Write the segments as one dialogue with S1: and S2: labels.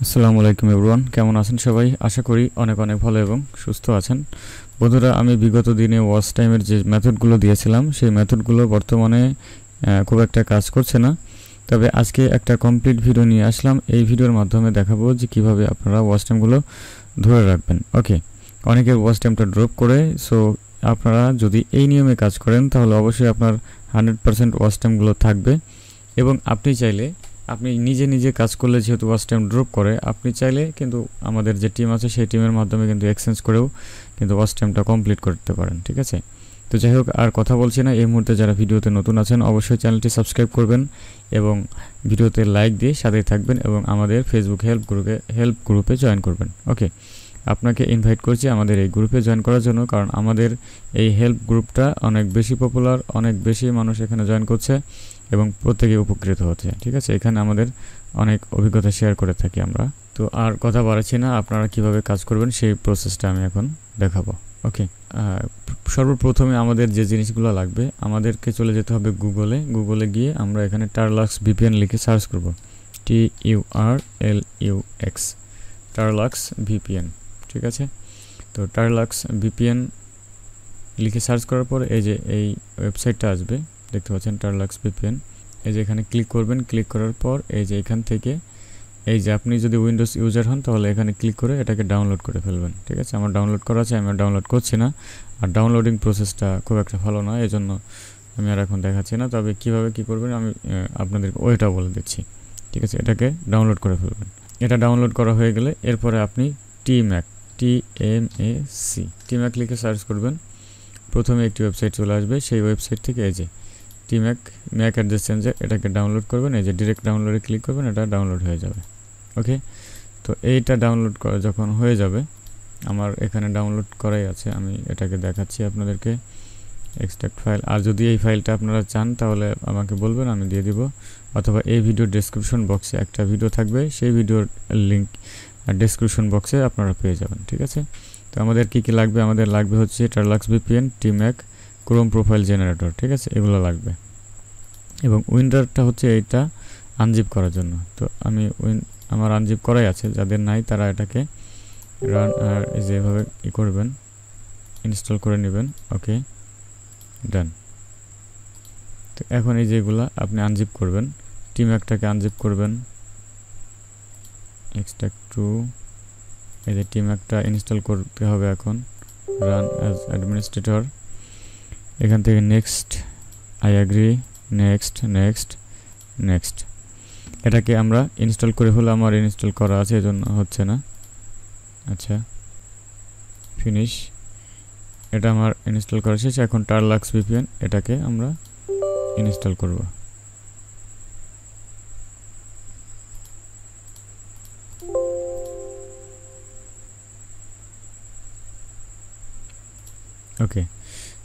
S1: আসসালামু আলাইকুম এভরিওয়ান, কেমন আছেন সবাই? আশা করি অনেক অনেক ভালো এবং সুস্থ আছেন। বন্ধুরা, আমি বিগত দিনে ওয়াচ টাইমের যে মেথডগুলো দিয়েছিলাম সেই মেথডগুলো বর্তমানে খুব একটা কাজ করছে না। তবে আজকে একটা কমপ্লিট ভিডিও নিয়ে আসলাম। এই ভিডিওর মাধ্যমে দেখাবো যে কিভাবে আপনারা ওয়াচ টাইমগুলো ধরে রাখবেন। ওকে, অনেকের ওয়াচ টাইমটা ড্রপ করে, সো আপনারা যদি এই নিয়মে কাজ করেন তাহলে অবশ্যই আপনার 100% ওয়াচ টাইমগুলো থাকবে। এবং আপনি চাইলে আপনি নিজে নিজে কাজ করলে যেহেতু ওয়াচ টাইম ড্রপ করে, আপনি চাইলে কিন্তু আমাদের যে টিম আছে সেই টিমের মাধ্যমে কিন্তু এক্সচেঞ্জ করেও কিন্তু ওয়াচ টাইমটা কমপ্লিট করতে পারেন। ঠিক আছে, তো যাই হোক, আর কথা বলছি না। এই মুহূর্তে যারা ভিডিওতে নতুন আছেন অবশ্যই চ্যানেলটি সাবস্ক্রাইব করবেন এবং ভিডিওতে লাইক দিয়ে সাথেই থাকবেন এবং আমাদের ফেসবুক হেল্প গ্রুপে জয়েন করবেন। ওকে, আপনাকে ইনভাইট করছি আমাদের এই গ্রুপে জয়েন করার জন্য, কারণ আমাদের এই হেল্প গ্রুপটা অনেক বেশি পপুলার, অনেক বেশি মানুষ এখানে জয়েন করছে এবং প্রত্যেকে উপকৃত হচ্ছে। ঠিক আছে, এখানে আমাদের অনেক অভিজ্ঞতা শেয়ার করে থাকি আমরা। তো আর কথা বাড়াচ্ছি না, আপনারা কিভাবে কাজ করবেন সেই প্রসেসটা আমি এখন দেখাবো। ওকে, সর্বপ্রথমে আমাদের যে জিনিসগুলো লাগবে, আমাদেরকে চলে যেতে হবে গুগলে গিয়ে আমরা এখানে টারলাক্স ভিপিএন লিখে সার্চ করব। TURLUX Turlux VPN. ঠিক আছে, তো টারলাক্স ভিপিএন লিখে সার্চ করার পর এই যে এই ওয়েবসাইটটা আসবে, দেখতে পাচ্ছেন টারলাক্স ভিপিএন। এই যে এখানে ক্লিক করবেন, ক্লিক করার পর এই যে এখান থেকে এই যে আপনি যদি উইন্ডোজ ইউজার হন তাহলে এখানে ক্লিক করে এটাকে ডাউনলোড করে ফেলবেন। ঠিক আছে, আমার ডাউনলোড করা আছে, আমি ডাউনলোড করছি না। আর ডাউনলোডিং প্রসেসটা খুব একটা ভালো নয়, এই জন্য আমি আর এখন দেখাচ্ছি না। তবে কীভাবে কী করবেন আমি আপনাদেরকে ওইটা বলে দিচ্ছি। ঠিক আছে, এটাকে ডাউনলোড করে ফেলবেন। এটা ডাউনলোড করা হয়ে গেলে এরপরে আপনি টিম্যাক লিখে সার্চ করবেন। প্রথমে একটি ওয়েবসাইট চলে আসবে, সেই ওয়েবসাইট থেকে এই যে ম্যাক অ্যাড্রেস চেঞ্জার, এটাকে ডাউনলোড করবেন। এই যে ডিরেক্ট ডাউনলোডে ক্লিক করবেন, এটা ডাউনলোড হয়ে যাবে। ওকে, তো এইটা ডাউনলোড করা যখন হয়ে যাবে, আমার এখানে ডাউনলোড করাই আছে, আমি এটাকে দেখাচ্ছি আপনাদেরকে। Extract file. আর যদি এই ফাইলটা আপনারা চান তাহলে আমাকে বলবেন, আমি দিয়ে দিব। অথবা এই ভিডিওর ডেসক্রিপশন বক্সে একটা ভিডিও থাকবে, সেই ভিডিওর লিঙ্ক ডেসক্রিপশন বক্সে আপনারা পেয়ে যাবেন। ঠিক আছে, তো আমাদের কি কি লাগবে? আমাদের লাগবে হচ্ছে টারলাক্স ভিপিএন, টিম্যাক, ক্রোম প্রোফাইল জেনারেটর। ঠিক আছে, এগুলো লাগবে। এবং উইন্ডারটা হচ্ছে এইটা আনজিপ করার জন্য। তো আমি আমার আনজিপ করাই আছে, যাদের নাই তারা এটাকে রান আর যেভাবে ই করবেন, ইনস্টল করে নেবেন। ওকে, ডান। তো এখন এই যেগুলা আপনি আনজিপ করবেন, টিম্যাকটাকে আনজিপ করবেন। এক্সট্রাক্ট টু, এই যে টিম্যাকটা ইনস্টল করতে হবে এখন। রান অ্যাজ অ্যাডমিনিস্ট্রেটর, এখান থেকে next, I agree, next next next. এটাকে আমরা ইনস্টল করে হলো, আমার ইনস্টল করা আছে এজন্য হচ্ছে না। আচ্ছা, ফিনিশ। এটা আমার ইনস্টল করা শেষ। এখন টারলাক্স ভিপিএন, এটাকে আমরা ইনস্টল করব। ওকে,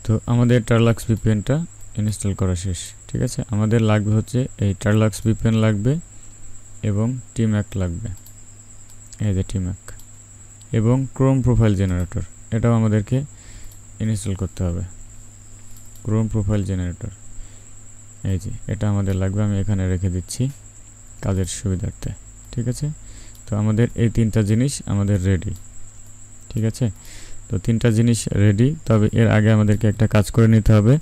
S1: তো আমাদের টারলাক্স ভিপিএনটা ইনস্টল করা শেষ। ঠিক আছে, আমাদের লাগবে হচ্ছে এই টারলাক্স ভিপিএন লাগবে এবং টিম্যাক লাগবে, এই যে টিম্যাক, এবং ক্রোম প্রোফাইল জেনারেটর, এটাও আমাদেরকে ইনস্টল করতে হবে। ক্রোম প্রোফাইল জেনারেটর, এই যে এটা আমাদের লাগবে, আমি এখানে রেখে দিচ্ছি কাজের সুবিধার্থে। ঠিক আছে, তো আমাদের এই তিনটা জিনিস আমাদের রেডি। ঠিক আছে, তো তিনটা জিনিস রেডি। তবে এর আগে আমাদেরকে একটা কাজ করে নিতে হবে,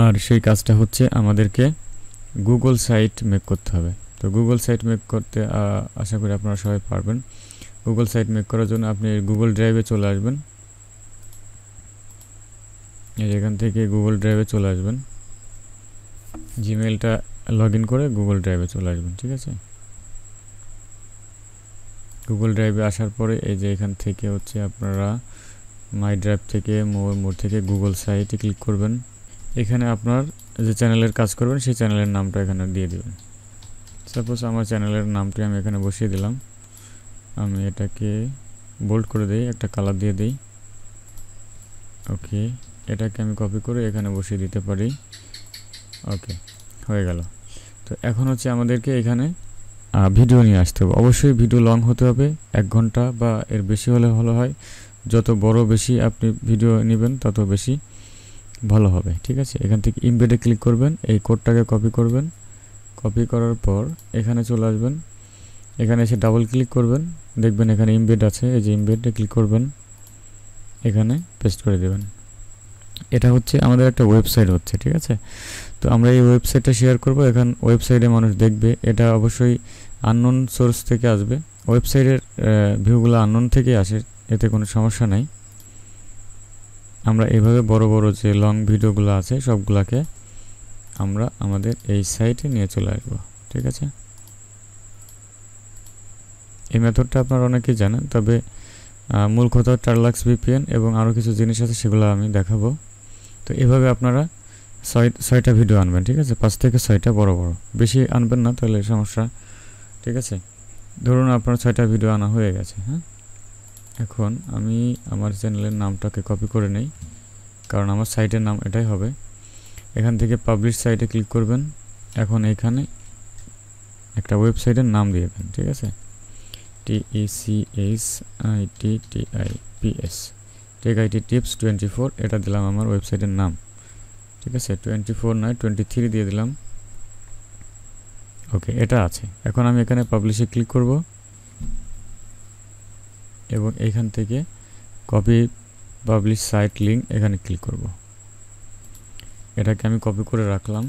S1: আর সেই কাজটা হচ্ছে আমাদেরকে গুগল সাইট মেক করতে হবে। তো গুগল সাইট মেক করতে আশা করি আপনারা সবাই পারবেন। গুগল সাইট মেক করার জন্য আপনি গুগল ড্রাইভে চলে আসবেন। এখান থেকে গুগল ড্রাইভে চলে আসবেন, জিমেলটা লগ ইন করে গুগল ড্রাইভে চলে আসবেন। ঠিক আছে, গুগল ড্রাইভে আসার পরে এই যে এখান থেকে হচ্ছে আপনারা মাই ড্রাইভ থেকে মোর থেকে গুগল সাইটে ক্লিক করবেন। এখানে আপনার যে চ্যানেলের কাজ করবেন সেই চ্যানেলের নামটা এখানে দিয়ে দেবেন। সাপোজ আমার চ্যানেলের নামটি আমি এখানে বসিয়ে দিলাম। আমি এটাকে বোল্ড করে দিই, একটা কালার দিয়ে দিই। ওকে, এটাকে আমি কপি করে এখানে বসিয়ে দিতে পারি। ওকে, হয়ে গেল। তো এখন হচ্ছে আমাদেরকে এখানে ভিডিও নিয়ে আসতে হবে। অবশ্যই ভিডিও লং হতে হবে, 1 ঘন্টা বা এর বেশি হলে ভালো হয়। যত বড় বেশি আপনি ভিডিও নেবেন তত বেশি ভালো হবে। ঠিক আছে, এখান থেকে ইমবেডে ক্লিক করবেন, এই কোডটাকে কপি করবেন। কপি করার পর এখানে চলে আসবেন, এখানে এসে ডাবল ক্লিক করবেন, দেখবেন এখানে ইমবেড আছে, এই যে ইমবেডে ক্লিক করবেন, এখানে পেস্ট করে দেবেন। এটা হচ্ছে আমাদের একটা ওয়েবসাইট হচ্ছে, ঠিক আছে। তো আমরা এই ওয়েবসাইটটা শেয়ার করব, এখন ওয়েবসাইটে মানুষ দেখবে, এটা অবশ্যই আননোন সোর্স থেকে আসবে, ওয়েবসাইটের ভিউগুলো আননোন থেকে আসে, এতে কোনো সমস্যা নাই। আমরা এইভাবে বড় বড় যে লং ভিডিওগুলো আছে সবগুলোকে আমরা আমাদের এই সাইটে নিয়ে চলে আসবো, ঠিক আছে। এই মেথডটা আপনারা অনেকেই জানেন, তবে মূল কথা টারলাক্স ভিপিএন এবং আরও কিছু জিনিস আছে সেগুলো আমি দেখাবো। তো এভাবে আপনারা 6টা ভিডিও আনবেন, ঠিক আছে, 5 থেকে 6টা বড় বড়, বেশি আনবেন না তাহলে সমস্যা, ঠিক আছে। ধরুন আপনার 6টা ভিডিও আনা হয়ে গেছে। হ্যাঁ, এখন আমি আমার চ্যানেলের নামটাকে কপি করে নেই, কারণ আমার সাইটের নাম এটাই হবে। এখান থেকে পাবলিশ সাইটে ক্লিক করবেন, এখন এখানে একটা ওয়েবসাইটের নাম দিয়ে দেন, ঠিক আছে, TECHITTIPS টেক টিপস 24, এটা দিলাম আমার ওয়েবসাইটের নাম, ঠিক আছে। 24 নয় 23 দিয়ে দিলাম, ওকে, এটা আছে। এখন আমি এখানে পাবলিশে ক্লিক করব এবং এখান থেকে কপি পাবলিশ সাইট লিঙ্ক এখানে ক্লিক করব। এটাকে আমি কপি করে রাখলাম।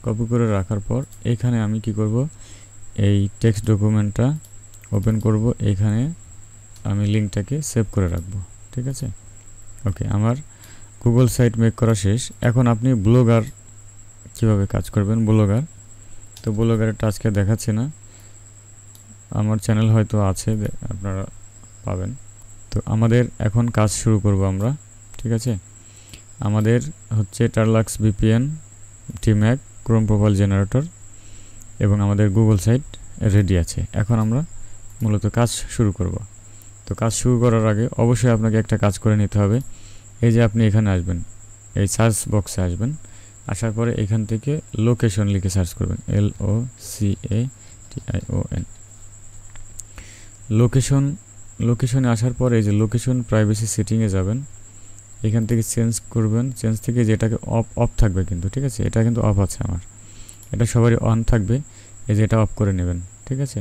S1: কপি করে রাখার পর এখানে আমি কি করব, এই টেক্সট ডকুমেন্টটা ওপেন করব, এখানে আমি লিঙ্কটাকে সেভ করে রাখবো, ঠিক আছে। ওকে, আমার গুগল সাইট মেক করা শেষ। এখন আপনি ব্লগার কিভাবে কাজ করবেন, ব্লগার, তো ব্লগারেরটা আজকে দেখাচ্ছি না, আমার চ্যানেল হয়তো আছে, আপনারা পাবেন। তো আমাদের এখন কাজ শুরু করব আমরা, ঠিক আছে। আমাদের হচ্ছে টারলাক্স ভিপিএন, টিম্যাক, ক্রোম প্রোফাইল জেনারেটর এবং আমাদের গুগল সাইট রেডি আছে। এখন আমরা মূলত কাজ শুরু করব। তো কাজ শুরু করার আগে অবশ্যই আপনাকে একটা কাজ করে নিতে হবে। এই যে আপনি এখানে আসবেন, এই সার্চ বক্সে আসবেন, আসার পরে এখান থেকে লোকেশন লিখে সার্চ করবেন, LOCATION। লোকেশনে আসার পরে এই যে লোকেশন প্রাইভেসি সেটিংয়ে যাবেন, এখান থেকে চেঞ্জ করবেন, চেঞ্জ থেকে যেটাকে অফ থাকবে কিন্তু, ঠিক আছে, এটা কিন্তু অফ আছে আমার, এটা সবারই অন থাকবে, এই যে এটা অফ করে নেবেন, ঠিক আছে।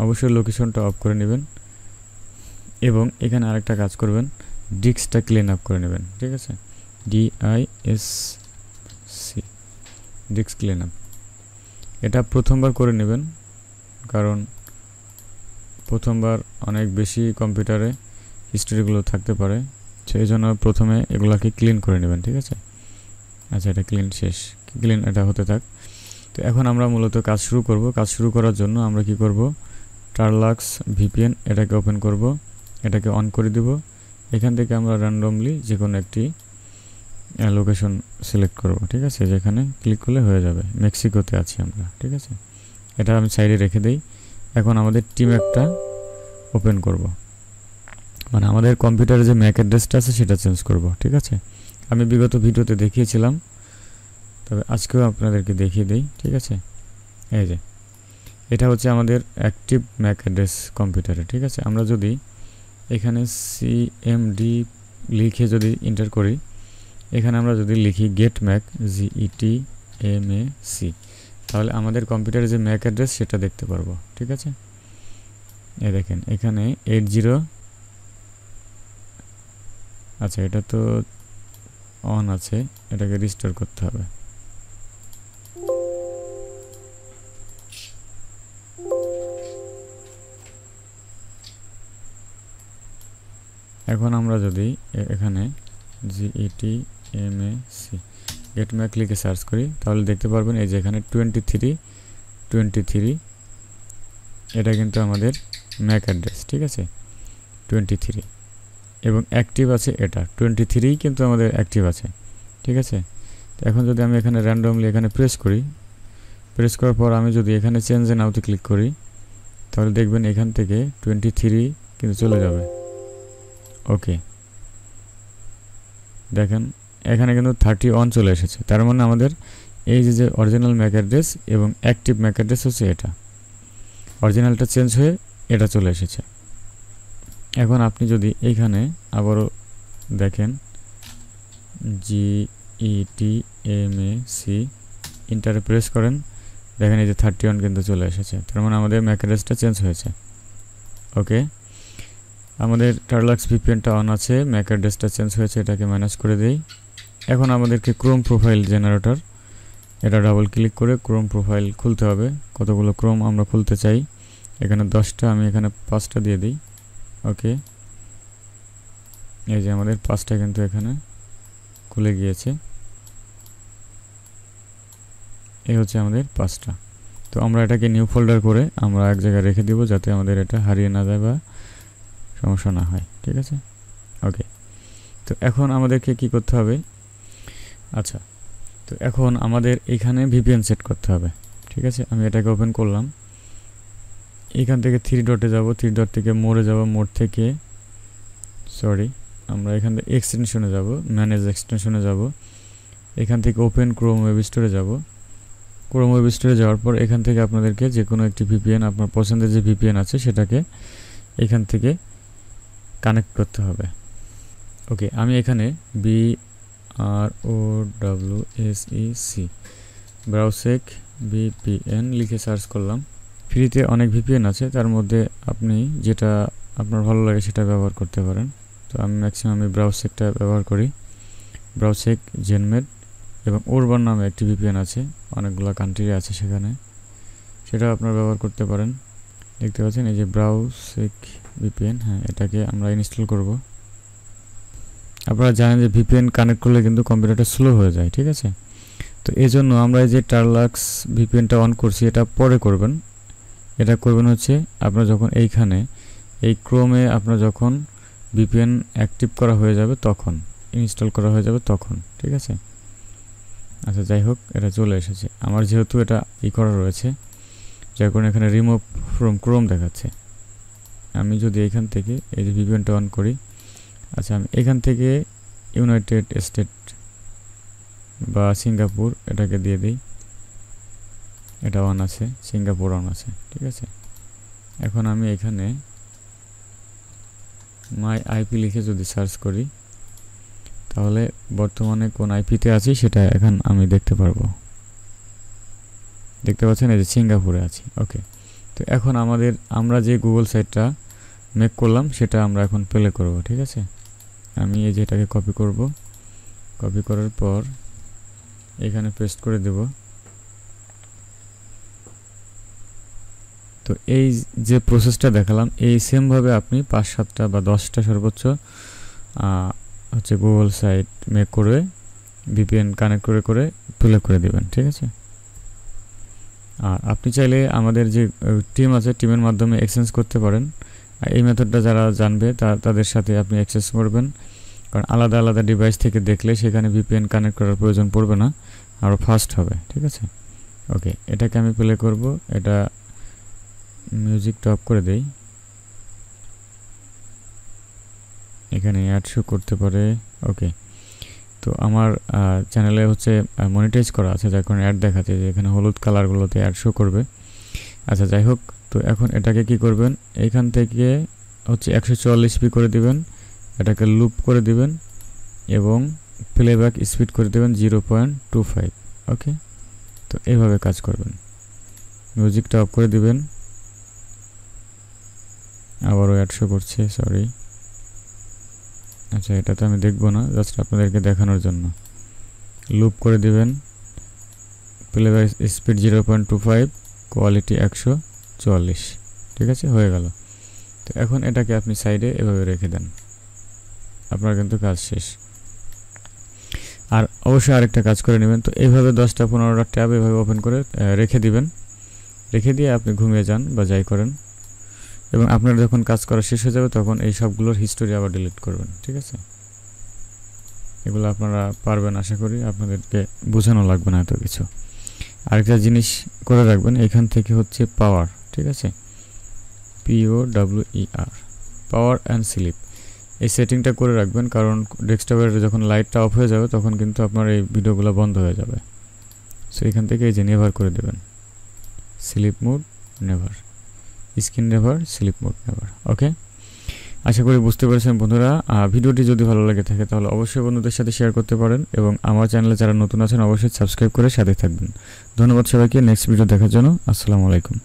S1: অবশ্যই লোকেশনটা অফ করে নেবেন এবং এখানে আরেকটা কাজ করবেন, ডিস্কটা ক্লিন আপ করে নেবেন, ঠিক আছে, DISC, ডিস্ক ক্লিন আপ। এটা প্রথমবার করে নেবেন, কারণ প্রথমবার অনেক বেশি কম্পিউটারে হিস্ট্রিগুলো থাকতে পারে, সেই জন্য প্রথমে এগুলাকে ক্লিন করে নেবেন, ঠিক আছে। আচ্ছা, এটা ক্লিন শেষ, ক্লিন এটা হতে থাক। তো এখন আমরা মূলত কাজ শুরু করব। কাজ শুরু করার জন্য আমরা কি করব, টারলাক্স ভিপিএন এটাকে ওপেন করব, এটাকে অন করে দিব। এখান থেকে আমরা র্যান্ডমলি যে কোনো একটি লোকেশন সিলেক্ট করব, ঠিক আছে, যেখানে ক্লিক করলে হয়ে যাবে। মেক্সিকোতে আছি আমরা, ঠিক আছে, এটা আমি সাইডে রেখে দেই। এখন আমাদের টিম্যাকটা ওপেন করব, মানে আমাদের কম্পিউটারে যে ম্যাক অ্যাড্রেসটা আছে সেটা চেঞ্জ করব, ঠিক আছে। আমি বিগত ভিডিওতে দেখিয়েছিলাম, তবে আজকেও আপনাদেরকে দেখিয়ে দেই, ঠিক আছে। এই যে এটা হচ্ছে আমাদের অ্যাক্টিভ ম্যাক অ্যাড্রেস কম্পিউটারে, ঠিক আছে। আমরা যদি এখানে CMD লিখে যদি এন্টার করি, এখানে আমরা যদি লিখি গেট ম্যাক GETMAC, তাহলে আমাদের কম্পিউটারে যে ম্যাক অ্যাড্রেস সেটা দেখতে পারবো, ঠিক আছে। এই দেখেন এখানে 80, আচ্ছা এটা তো অন আছে, এটাকে রিস্টোর করতে হবে। এখন আমরা যদি এখানে GETMAC গেট ম্যাক লিখে সার্চ করি, তাহলে দেখতে পারবেন এই যে এখানে 23 এটা কিন্তু আমাদের ম্যাক অ্যাড্রেস, ঠিক আছে, 23 এবং অ্যাক্টিভ আছে এটা 23 কিন্তু আমাদের অ্যাক্টিভ আছে, ঠিক আছে। তো এখন যদি আমি এখানে র্যান্ডমলি এখানে প্রেস করার পর আমি যদি এখানে চেঞ্জ নাওতে ক্লিক করি, তাহলে দেখবেন এখান থেকে 23 কিন্তু চলে যাবে। ওকে, দেখেন এখানে কিন্তু 31 চলে এসেছে, তার মানে আমাদের এই যে অরিজিনাল ম্যাক অ্যাড্রেস এবং অ্যাক্টিভ ম্যাক অ্যাড্রেস হচ্ছে এটা, অরিজিনালটা চেঞ্জ হয়ে এটা চলে এসেছে। এখন আপনি যদি এইখানে আবারও দেখেন GETMAC এন্টারে প্রেস করেন, দেখেন এই যে 31 কিন্তু চলে এসেছে, তার মানে আমাদের ম্যাক অ্যাড্রেসটা চেঞ্জ হয়েছে। ওকে, আমাদের টারলাক্স ভিপিএনটা অন আছে, ম্যাক অ্যাড্রেসটা চেঞ্জ হয়েছে, এটাকে ম্যানেজ করে দেই। এখন আমাদেরকে ক্রোম প্রোফাইল জেনারেটর, এটা ডাবল ক্লিক করে ক্রোম প্রোফাইল খুলতে হবে। কতগুলো ক্রোম আমরা খুলতে চাই, এখানে 10টা, আমি এখানে 5টা দিয়ে দিই। ওকে, এই যে আমাদের 5টা কিন্তু এখানে খুলে গিয়েছে। এই হচ্ছে আমাদের 5টা। তো আমরা এটাকে নিউ ফোল্ডার করে আমরা এক জায়গায় রেখে দিব, যাতে আমাদের এটা হারিয়ে না যায় বা সমস্যা না হয়। ঠিক আছে, ওকে। তো এখন আমাদেরকে কি করতে হবে, আচ্ছা, তো এখন আমাদের এখানে ভিপিএন সেট করতে হবে। ঠিক আছে, আমি এটাকে ওপেন করলাম, এখান থেকে 3 ডটে যাব, 3 ডট থেকে মোড়ে যাব, মোড় থেকে আমরা এখান থেকে এক্সটেনশনে যাব, ম্যানেজ এক্সটেনশনে যাব, এখান থেকে ওপেন ক্রোম ওয়েব স্টোরে যাব। ক্রোম ওয়েব স্টোরে যাওয়ার পর এখান থেকে আপনাদেরকে যে কোনো একটি ভিপিএন, আপনার পছন্দের যে ভিপিএন আছে সেটাকে এখান থেকে কানেক্ট করতে হবে। ওকে, আমি এখানে BROWSEC ব্রাউসেক VPN লিখে সার্চ করলাম। ফ্রিতে অনেক ভিপিএন আছে, তার মধ্যে আপনি যেটা আপনার ভালো লাগে সেটা ব্যবহার করতে পারেন। তো আমি ম্যাক্সিমাম ব্রাউসেকটা ব্যবহার করি, ব্রাউসেক জেনমেড, এবং উরবান নামে একটি ভিপিএন আছে, অনেকগুলো কান্ট্রি আছে সেখানে, সেটা আপনারা ব্যবহার করতে পারেন। দেখতে পাচ্ছেন এই যে ব্রাউসেক ভিপিএন, হ্যাঁ, এটাকে আমরা ইনস্টল করব। আপনারা জানেন যে ভিপিএন কানেক্ট করলে কিন্তু কম্পিউটারটা স্লো হয়ে যায়। ঠিক আছে, তো এই জন্য আমরা এই যে টারলাক্স ভিপিএনটা অন করছি এটা পরে করবেন। এটা করবেন হচ্ছে আপনারা যখন এইখানে এই ক্রোমে আপনার যখন ভিপিএন অ্যাক্টিভ করা হয়ে যাবে তখন, ইনস্টল করা হয়ে যাবে তখন। ঠিক আছে, আচ্ছা, যাই হোক, এটা চলে এসেছে আমার, যেহেতু এটা করা রয়েছে, যার কারণে এখানে রিমুভ ফ্রম ক্রোম দেখাচ্ছে। আমি যদি এখান থেকে এই যে ভিপিএনটা অন করি, আচ্ছা, আমি এখান থেকে ইউনাইটেড স্টেট বা সিঙ্গাপুর এটাকে দিয়ে দিই, এটা অন আছে, সিঙ্গাপুর অন আছে। ঠিক আছে, এখন আমি এখানে মাই আইপি লিখে যদি সার্চ করি, তাহলে বর্তমানে কোন আইপিতে আছি সেটা এখন আমি দেখতে পারবো। দেখতে পাচ্ছেন এই যে সিঙ্গাপুরে আছি। ওকে, তো এখন আমরা যে গুগল সাইটটা মেক করলাম সেটা আমরা এখন প্লে করব। ঠিক আছে, আমি এই যে এটাকে কপি করব, কপি করার পর এখানে পেস্ট করে দেব। তো এই যে প্রসেসটা দেখালাম, এই সেমভাবে আপনি 5-7টা বা 10টা সর্বোচ্চ হচ্ছে গুগল সাইট মেক করে ভিপিএন কানেক্ট করে প্লে করে দেবেন। ঠিক আছে, আর আপনি চাইলে আমাদের যে টিম আছে, টিমের মাধ্যমে এক্সচেঞ্জ করতে পারেন। এই মেথডটা যারা জানবে তাদের সাথে আপনি এক্সচেঞ্জ করবেন, কারণ আলাদা আলাদা ডিভাইস থেকে দেখলে সেখানে ভিপিএন কানেক্ট করার প্রয়োজন পড়বে না, আরও ফাস্ট হবে। ঠিক আছে, ওকে, এটাকে আমি প্লে করব। এটা মিউজিকটা অফ করে দেই, এখানে অ্যাড শো করতে পারে। ওকে, তো আমার চ্যানেলে হচ্ছে মনিটাইজ করা আছে, যার কারণে অ্যাড দেখাচ্ছে যে এখানে হলুদ কালারগুলোতে অ্যাড শো করবে। আচ্ছা, যাই হোক, তো এখন এটাকে কি করবেন, এখান থেকে হচ্ছে 144p করে দিবেন, এটাকে লুপ করে দিবেন এবং প্লেব্যাক স্পিড করে দেবেন 0.25। ওকে, তো এইভাবে কাজ করবেন। মিউজিকটা অফ করে দিবেন, আবারও অ্যাড শো করছে, সরি। আচ্ছা, এটা তো আমি দেখব না, জাস্ট আপনাদেরকে দেখানোর জন্য। লুপ করে দিবেন, প্লেব্যাক স্পিড 0.25, কোয়ালিটি 144। ঠিক আছে, হয়ে গেল। তো এখন এটাকে আপনি সাইডে এভাবে রেখে দেন, আপনার কিন্তু কাজ শেষ। আর অবশ্যই আরেকটা কাজ করে নেবেন, তো এইভাবে 10টা-15টা ট্যাব এভাবে ওপেন করে রেখে দিবেন, রেখে দিয়ে আপনি ঘুমিয়ে যান বা যাই করেন, এবং আপনার যখন কাজ করা শেষ হয়ে যাবে তখন এই সবগুলোর হিস্টোরি আবার ডিলিট করবেন। ঠিক আছে, এগুলো আপনারা পারবেন আশা করি, আপনাদেরকে বোঝানো লাগবে না এত কিছু। আরেকটা জিনিস করে রাখবেন, এখান থেকে হচ্ছে পাওয়ার। ঠিক আছে, POWER, পাওয়ার অ্যান্ড স্লিপ, এই সেটিংটা করে রাখবেন, কারণ ডেস্কটপের যখন লাইটটা অফ হয়ে যাবে তখন কিন্তু আপনার এই ভিডিওগুলো বন্ধ হয়ে যাবে। সো এখান থেকে এই যে নেভার করে দেবেন, sleep mode never, screen never, sleep mode never. Okay, আশা করি বুঝতে পেরেছেন বন্ধুরা। ভিডিওটি যদি ভালো লাগে থাকে তাহলে অবশ্যই বন্ধুদের সাথে শেয়ার করতে পারেন এবং আমার চ্যানেলে যারা নতুন আছেন অবশ্যই সাবস্ক্রাইব করে সাথে থাকবেন। ধন্যবাদ সবাইকে নেক্সট ভিডিও দেখার জন্য। আসসালামু আলাইকুম।